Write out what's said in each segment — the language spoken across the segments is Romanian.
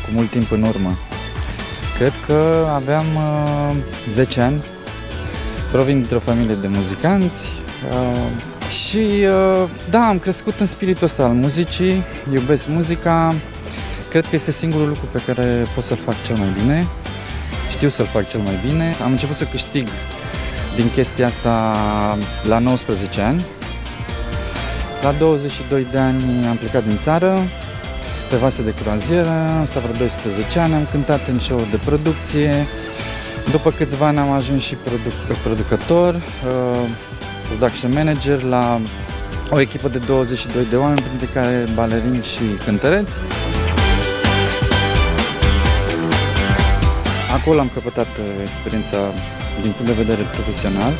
cu mult timp în urmă. Cred că aveam 10 ani, provin dintr-o familie de muzicanți și da, am crescut în spiritul ăsta al muzicii, iubesc muzica, cred că este singurul lucru pe care pot să-l fac cel mai bine, știu să-l fac cel mai bine. Am început să câștig din chestia asta la 19 ani. La 22 de ani am plecat din țară, pe vase de croazieră, am stat vreo 12 ani, am cântat în show de producție. După câțiva ani am ajuns și producător, production manager la o echipă de 22 de oameni, printre care balerini și cântăreți. Acolo am căpătat experiența din punct de vedere profesional.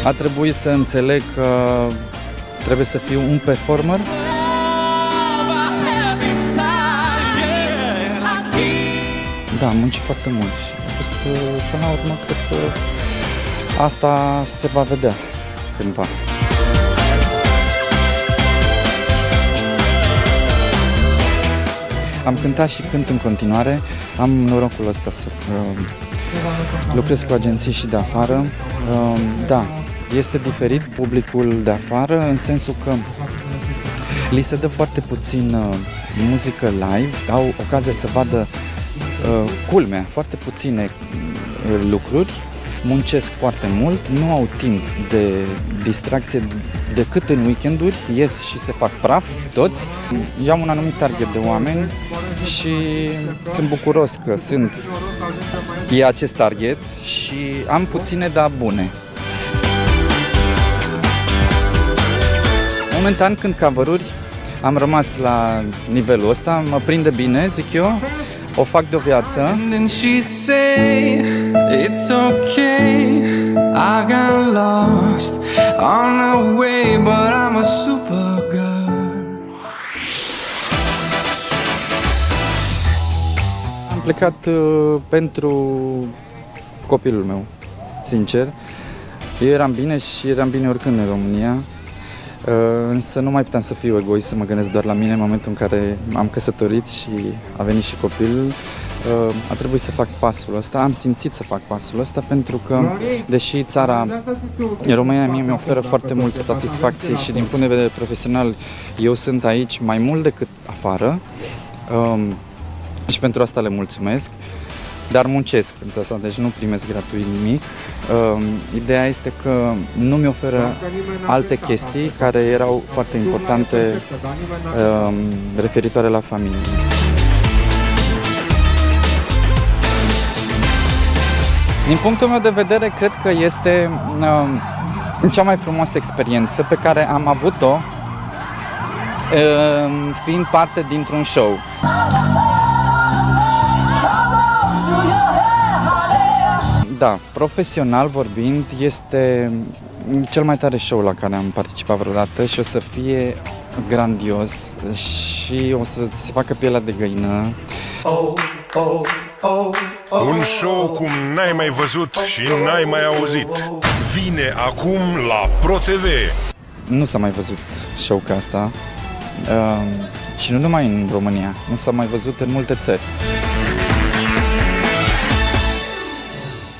A trebuit să înțeleg că trebuie să fiu un performer. Da, am muncit foarte mult și a fost, până la urmă, cred că asta se va vedea cândva. Am cântat și cânt în continuare, am norocul ăsta să lucrez cu agenții și de afară. Da, este diferit publicul de afară, în sensul că li se dă foarte puțin muzică live, au ocazia să vadă culmea, foarte puține lucruri, muncesc foarte mult, nu au timp de distracție decât în weekenduri, ies și se fac praf toți. Eu am un anumit target de oameni și sunt bucuros că e acest target și am puține, dar bune. Momentan, când cover-uri, am rămas la nivelul ăsta, mă prinde bine, zic eu, o fac de o viață. Am plecat pentru copilul meu, sincer. Eu eram bine și eram bine oricând în România. Însă nu mai puteam să fiu egoist, să mă gândesc doar la mine în momentul în care am căsătorit și a venit și copilul. A trebuit să fac pasul ăsta, am simțit să fac pasul ăsta pentru că, deși țara România mie mi oferă foarte multe satisfacții și din punct de vedere profesional eu sunt aici mai mult decât afară și pentru asta le mulțumesc. Dar muncesc pentru asta, deci nu primesc gratuit nimic. Ideea este că nu mi oferă alte chestii care erau foarte importante referitoare la familie. Din punctul meu de vedere, cred că este cea mai frumoasă experiență pe care am avut-o fiind parte dintr-un show. Da, profesional vorbind, este cel mai tare show la care am participat vreodată și o să fie grandios și o să se facă pielea de găină. Un show cum n-ai mai văzut și n-ai mai auzit. Vine acum la ProTV. Nu s-a mai văzut show ca asta și nu numai în România, nu s-a mai văzut în multe țări.